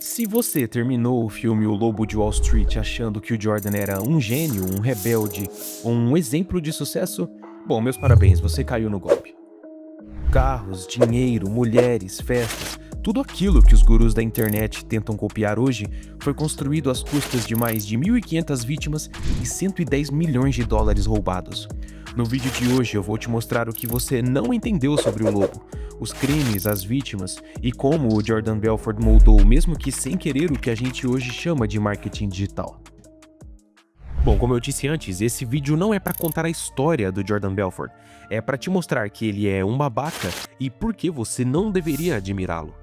Se você terminou o filme O Lobo de Wall Street achando que o Jordan era um gênio, um rebelde ou um exemplo de sucesso, bom, meus parabéns, você caiu no golpe. Carros, dinheiro, mulheres, festas, tudo aquilo que os gurus da internet tentam copiar hoje foi construído às custas de mais de 1.500 vítimas e 110 milhões de dólares roubados. No vídeo de hoje eu vou te mostrar o que você não entendeu sobre o lobo, os crimes, as vítimas e como o Jordan Belfort moldou, mesmo que sem querer, o que a gente hoje chama de marketing digital. Bom, como eu disse antes, esse vídeo não é para contar a história do Jordan Belfort, é para te mostrar que ele é um babaca e por que você não deveria admirá-lo.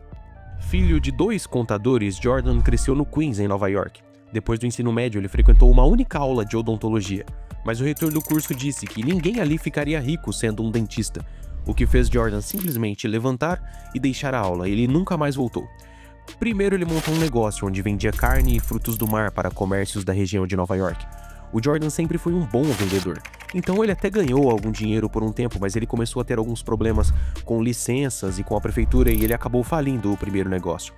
Filho de 2 contadores, Jordan cresceu no Queens, em Nova York. Depois do ensino médio, ele frequentou uma única aula de odontologia, mas o reitor do curso disse que ninguém ali ficaria rico sendo um dentista, o que fez Jordan simplesmente levantar e deixar a aula. Ele nunca mais voltou. Primeiro ele montou um negócio onde vendia carne e frutos do mar para comércios da região de Nova York. O Jordan sempre foi um bom vendedor, então ele até ganhou algum dinheiro por um tempo, mas ele começou a ter alguns problemas com licenças e com a prefeitura e ele acabou falindo o primeiro negócio.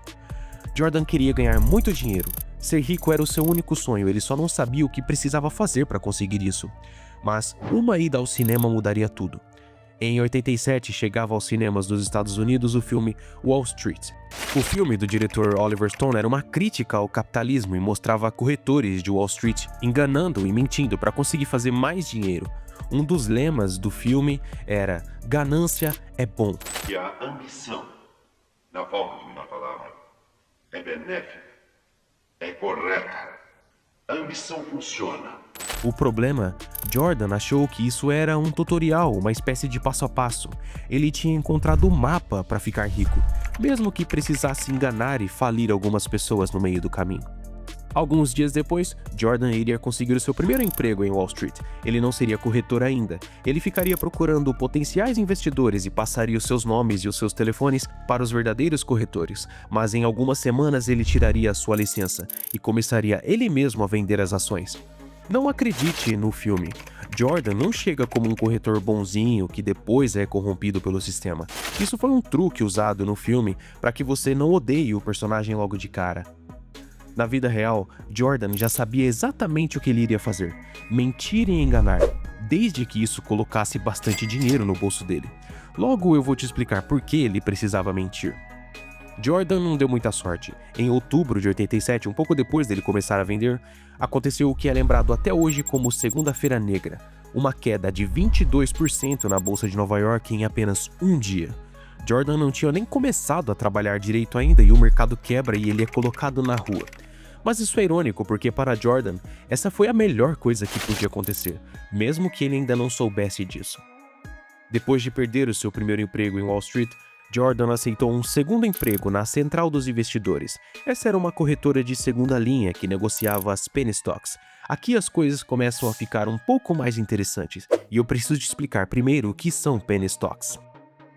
Jordan queria ganhar muito dinheiro. Ser rico era o seu único sonho, ele só não sabia o que precisava fazer para conseguir isso. Mas uma ida ao cinema mudaria tudo. Em 87, chegava aos cinemas dos Estados Unidos o filme Wall Street. O filme do diretor Oliver Stone era uma crítica ao capitalismo e mostrava corretores de Wall Street enganando e mentindo para conseguir fazer mais dinheiro. Um dos lemas do filme era "Ganância é bom". E a ambição, na forma de uma palavra, é benéfica, é correta. A ambição funciona. O problema, Jordan achou que isso era um tutorial, uma espécie de passo a passo. Ele tinha encontrado o mapa para ficar rico, mesmo que precisasse enganar e falir algumas pessoas no meio do caminho. Alguns dias depois, Jordan iria conseguir o seu primeiro emprego em Wall Street. Ele não seria corretor ainda. Ele ficaria procurando potenciais investidores e passaria os seus nomes e os seus telefones para os verdadeiros corretores. Mas em algumas semanas ele tiraria a sua licença e começaria ele mesmo a vender as ações. Não acredite no filme. Jordan não chega como um corretor bonzinho que depois é corrompido pelo sistema. Isso foi um truque usado no filme para que você não odeie o personagem logo de cara. Na vida real, Jordan já sabia exatamente o que ele iria fazer: mentir e enganar, desde que isso colocasse bastante dinheiro no bolso dele. Logo eu vou te explicar por que ele precisava mentir. Jordan não deu muita sorte. Em outubro de 87, um pouco depois dele começar a vender, aconteceu o que é lembrado até hoje como Segunda-feira Negra, uma queda de 22% na Bolsa de Nova York em apenas um dia. Jordan não tinha nem começado a trabalhar direito ainda e o mercado quebra e ele é colocado na rua. Mas isso é irônico porque para Jordan, essa foi a melhor coisa que podia acontecer, mesmo que ele ainda não soubesse disso. Depois de perder o seu primeiro emprego em Wall Street, Jordan aceitou um segundo emprego na Central dos Investidores. Essa era uma corretora de segunda linha que negociava as penny stocks. Aqui as coisas começam a ficar um pouco mais interessantes, e eu preciso te explicar primeiro o que são penny stocks.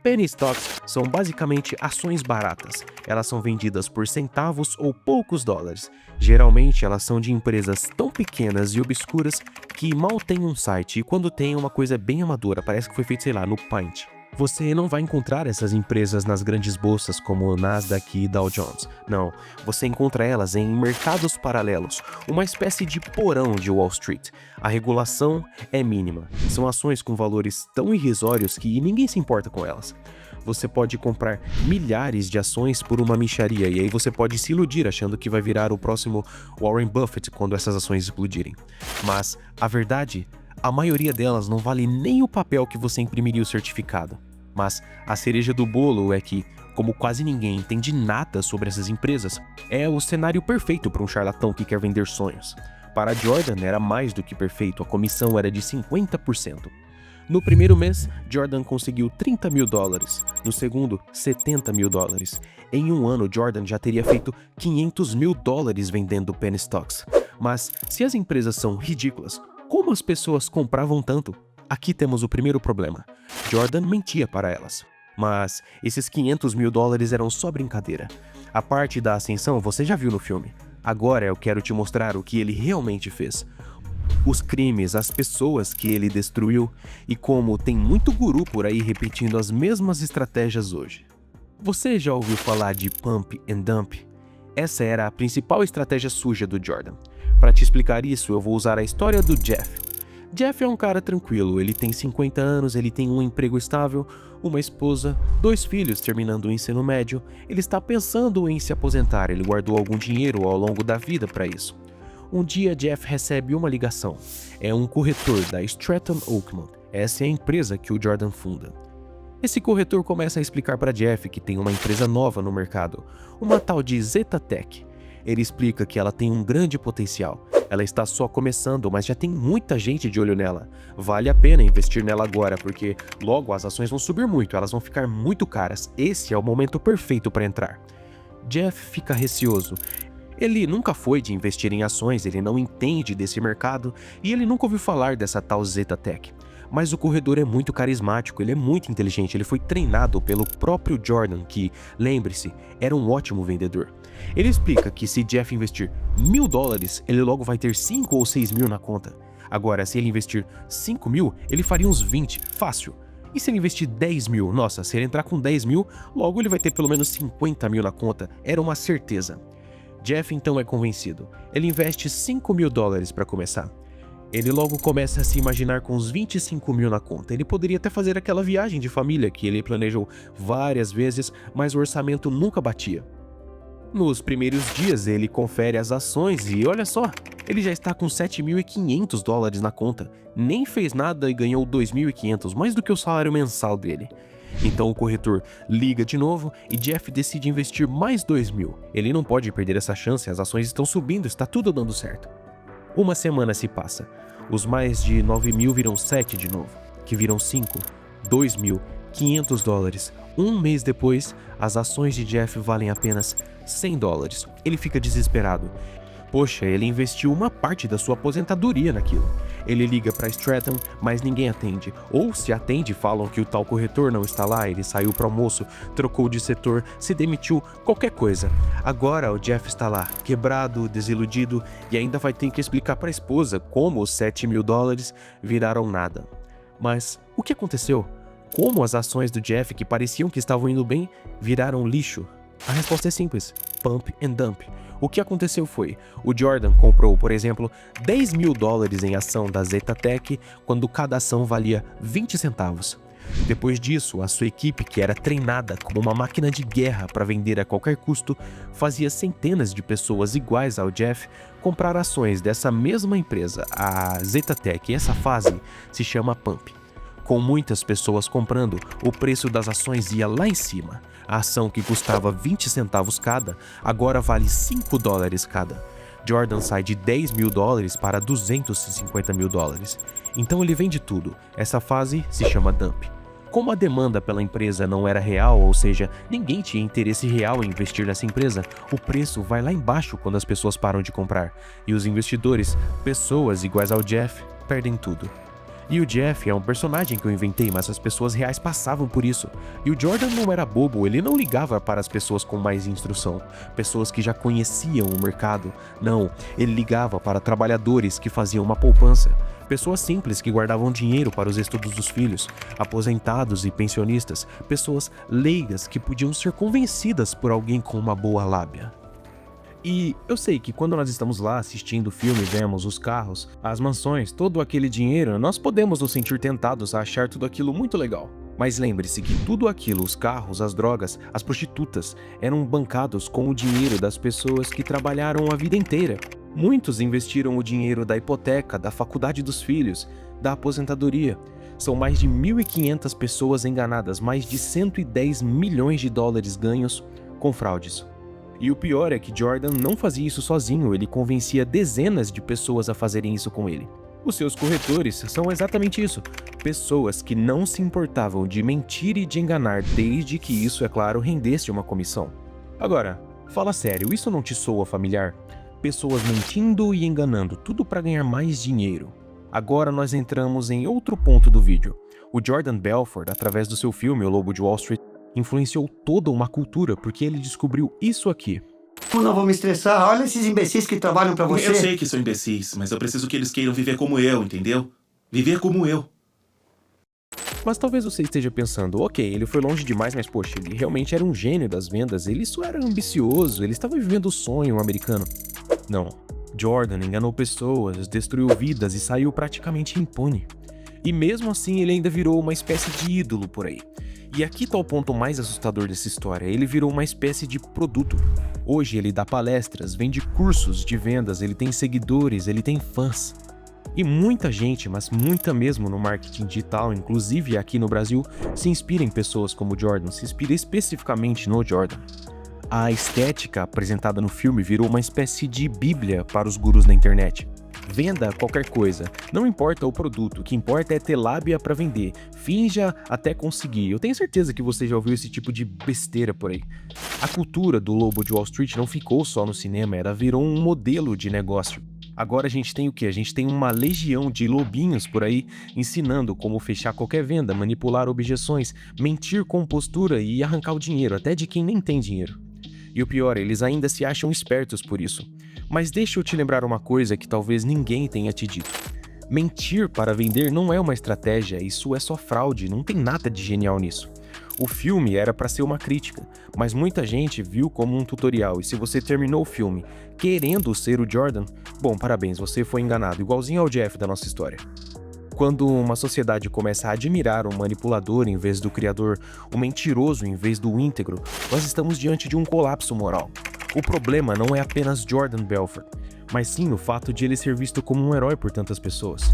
Penny stocks são basicamente ações baratas. Elas são vendidas por centavos ou poucos dólares. Geralmente elas são de empresas tão pequenas e obscuras que mal têm um site, e quando tem é uma coisa bem amadora, parece que foi feito, sei lá, no Paint. Você não vai encontrar essas empresas nas grandes bolsas como Nasdaq e Dow Jones. Não, você encontra elas em mercados paralelos, uma espécie de porão de Wall Street. A regulação é mínima. São ações com valores tão irrisórios que ninguém se importa com elas. Você pode comprar milhares de ações por uma mixaria e aí você pode se iludir achando que vai virar o próximo Warren Buffett quando essas ações explodirem. Mas a verdade, a maioria delas não vale nem o papel que você imprimiria o certificado. Mas a cereja do bolo é que, como quase ninguém entende nada sobre essas empresas, é o cenário perfeito para um charlatão que quer vender sonhos. Para Jordan era mais do que perfeito, a comissão era de 50%. No primeiro mês, Jordan conseguiu $30 mil, no segundo, $70 mil. Em um ano, Jordan já teria feito $500 mil vendendo penny stocks. Mas se as empresas são ridículas, como as pessoas compravam tanto? Aqui temos o primeiro problema. Jordan mentia para elas. Mas esses $500 mil eram só brincadeira. A parte da ascensão você já viu no filme. Agora eu quero te mostrar o que ele realmente fez. Os crimes, as pessoas que ele destruiu e como tem muito guru por aí repetindo as mesmas estratégias hoje. Você já ouviu falar de pump and dump? Essa era a principal estratégia suja do Jordan. Para te explicar isso, eu vou usar a história do Jeff. Jeff é um cara tranquilo, ele tem 50 anos, ele tem um emprego estável, uma esposa, 2 filhos terminando o ensino médio, ele está pensando em se aposentar, ele guardou algum dinheiro ao longo da vida para isso. Um dia Jeff recebe uma ligação. É um corretor da Stratton Oakmont. Essa é a empresa que o Jordan funda. Esse corretor começa a explicar para Jeff que tem uma empresa nova no mercado, uma tal de Zeta Tech. Ele explica que ela tem um grande potencial. Ela está só começando, mas já tem muita gente de olho nela. Vale a pena investir nela agora, porque logo as ações vão subir muito, elas vão ficar muito caras. Esse é o momento perfeito para entrar. Jeff fica receoso. Ele nunca foi de investir em ações, ele não entende desse mercado e ele nunca ouviu falar dessa tal Zeta Tech. Mas o corredor é muito carismático, ele é muito inteligente, ele foi treinado pelo próprio Jordan, que, lembre-se, era um ótimo vendedor. Ele explica que se Jeff investir $1.000, ele logo vai ter 5 ou 6 mil na conta. Agora, se ele investir 5 mil, ele faria uns 20, fácil. E se ele investir 10 mil? Nossa, se ele entrar com 10 mil, logo ele vai ter pelo menos 50 mil na conta, era uma certeza. Jeff então é convencido. Ele investe $5 mil para começar. Ele logo começa a se imaginar com uns 25 mil na conta. Ele poderia até fazer aquela viagem de família que ele planejou várias vezes, mas o orçamento nunca batia. Nos primeiros dias ele confere as ações e olha só, ele já está com $7.500 na conta. Nem fez nada e ganhou 2.500, mais do que o salário mensal dele. Então o corretor liga de novo e Jeff decide investir mais 2 mil. Ele não pode perder essa chance, as ações estão subindo, está tudo dando certo. Uma semana se passa. Os mais de 9 mil viram 7 de novo, que viram 5, 2 mil, $500. Um mês depois, as ações de Jeff valem apenas $100. Ele fica desesperado. Poxa, ele investiu uma parte da sua aposentadoria naquilo. Ele liga para Stratton, mas ninguém atende. Ou se atende, falam que o tal corretor não está lá, ele saiu para almoço, trocou de setor, se demitiu, qualquer coisa. Agora o Jeff está lá, quebrado, desiludido, e ainda vai ter que explicar para a esposa como os $7 mil viraram nada. Mas o que aconteceu? Como as ações do Jeff, que pareciam que estavam indo bem, viraram lixo? A resposta é simples: pump and dump. O que aconteceu foi, o Jordan comprou, por exemplo, $10 mil em ação da Zeta Tech, quando cada ação valia 20 centavos. Depois disso, a sua equipe, que era treinada como uma máquina de guerra para vender a qualquer custo, fazia centenas de pessoas iguais ao Jeff comprar ações dessa mesma empresa, a Zeta Tech, e essa fase se chama pump. Com muitas pessoas comprando, o preço das ações ia lá em cima. A ação que custava 20 centavos cada, agora vale $5 cada. Jordan sai de $10 mil para $250 mil. Então ele vende tudo. Essa fase se chama dump. Como a demanda pela empresa não era real, ou seja, ninguém tinha interesse real em investir nessa empresa, o preço vai lá embaixo quando as pessoas param de comprar. E os investidores, pessoas iguais ao Jeff, perdem tudo. E o Jeff é um personagem que eu inventei, mas as pessoas reais passavam por isso. E o Jordan não era bobo, ele não ligava para as pessoas com mais instrução, pessoas que já conheciam o mercado. Não, ele ligava para trabalhadores que faziam uma poupança, pessoas simples que guardavam dinheiro para os estudos dos filhos, aposentados e pensionistas, pessoas leigas que podiam ser convencidas por alguém com uma boa lábia. E eu sei que quando nós estamos lá assistindo o filme, vemos os carros, as mansões, todo aquele dinheiro, nós podemos nos sentir tentados a achar tudo aquilo muito legal. Mas lembre-se que tudo aquilo, os carros, as drogas, as prostitutas, eram bancados com o dinheiro das pessoas que trabalharam a vida inteira. Muitos investiram o dinheiro da hipoteca, da faculdade dos filhos, da aposentadoria. São mais de 1.500 pessoas enganadas, mais de $110 milhões ganhos com fraudes. E o pior é que Jordan não fazia isso sozinho, ele convencia dezenas de pessoas a fazerem isso com ele. Os seus corretores são exatamente isso, pessoas que não se importavam de mentir e de enganar desde que isso, é claro, rendesse uma comissão. Agora, fala sério, isso não te soa familiar? Pessoas mentindo e enganando, tudo para ganhar mais dinheiro. Agora nós entramos em outro ponto do vídeo. O Jordan Belfort, através do seu filme O Lobo de Wall Street, influenciou toda uma cultura porque ele descobriu isso aqui. Eu não vou me estressar, olha esses imbecis que trabalham pra você. Eu sei que são imbecis, mas eu preciso que eles queiram viver como eu, entendeu? Viver como eu. Mas talvez você esteja pensando, ok, ele foi longe demais, mas poxa, ele realmente era um gênio das vendas, ele só era ambicioso, ele estava vivendo o sonho americano. Não, Jordan enganou pessoas, destruiu vidas e saiu praticamente impune. E mesmo assim ele ainda virou uma espécie de ídolo por aí. E aqui tá o ponto mais assustador dessa história, ele virou uma espécie de produto. Hoje ele dá palestras, vende cursos de vendas, ele tem seguidores, ele tem fãs. E muita gente, mas muita mesmo no marketing digital, inclusive aqui no Brasil, se inspira em pessoas como Jordan, se inspira especificamente no Jordan. A estética apresentada no filme virou uma espécie de bíblia para os gurus da internet. Venda qualquer coisa, não importa o produto, o que importa é ter lábia para vender, finja até conseguir. Eu tenho certeza que você já ouviu esse tipo de besteira por aí. A cultura do Lobo de Wall Street não ficou só no cinema, ela virou um modelo de negócio. Agora a gente tem o quê? A gente tem uma legião de lobinhos por aí ensinando como fechar qualquer venda, manipular objeções, mentir com postura e arrancar o dinheiro, até de quem nem tem dinheiro. E o pior, eles ainda se acham espertos por isso. Mas deixa eu te lembrar uma coisa que talvez ninguém tenha te dito. Mentir para vender não é uma estratégia, isso é só fraude, não tem nada de genial nisso. O filme era para ser uma crítica, mas muita gente viu como um tutorial, e se você terminou o filme querendo ser o Jordan, bom, parabéns, você foi enganado, igualzinho ao Jeff da nossa história. Quando uma sociedade começa a admirar o manipulador em vez do criador, o mentiroso em vez do íntegro, nós estamos diante de um colapso moral. O problema não é apenas Jordan Belfort, mas sim o fato de ele ser visto como um herói por tantas pessoas.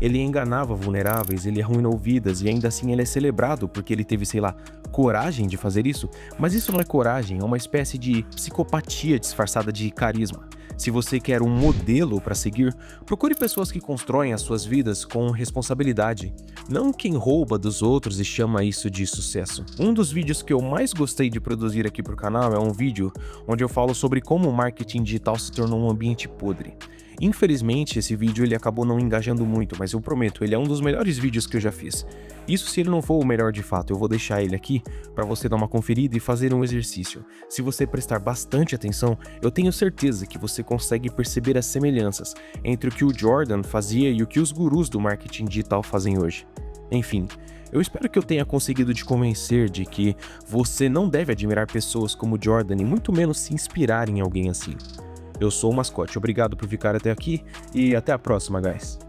Ele enganava vulneráveis, ele arruinou vidas e ainda assim ele é celebrado porque ele teve, sei lá, coragem de fazer isso, mas isso não é coragem, é uma espécie de psicopatia disfarçada de carisma. Se você quer um modelo para seguir, procure pessoas que constroem as suas vidas com responsabilidade, não quem rouba dos outros e chama isso de sucesso. Um dos vídeos que eu mais gostei de produzir aqui pro canal é um vídeo onde eu falo sobre como o marketing digital se tornou um ambiente podre. Infelizmente, esse vídeo ele acabou não engajando muito, mas eu prometo, ele é um dos melhores vídeos que eu já fiz. Isso se ele não for o melhor de fato, eu vou deixar ele aqui para você dar uma conferida e fazer um exercício. Se você prestar bastante atenção, eu tenho certeza que você consegue perceber as semelhanças entre o que o Jordan fazia e o que os gurus do marketing digital fazem hoje. Enfim, eu espero que eu tenha conseguido te convencer de que você não deve admirar pessoas como Jordan e muito menos se inspirar em alguém assim. Eu sou o Mascote, obrigado por ficar até aqui e até a próxima, guys.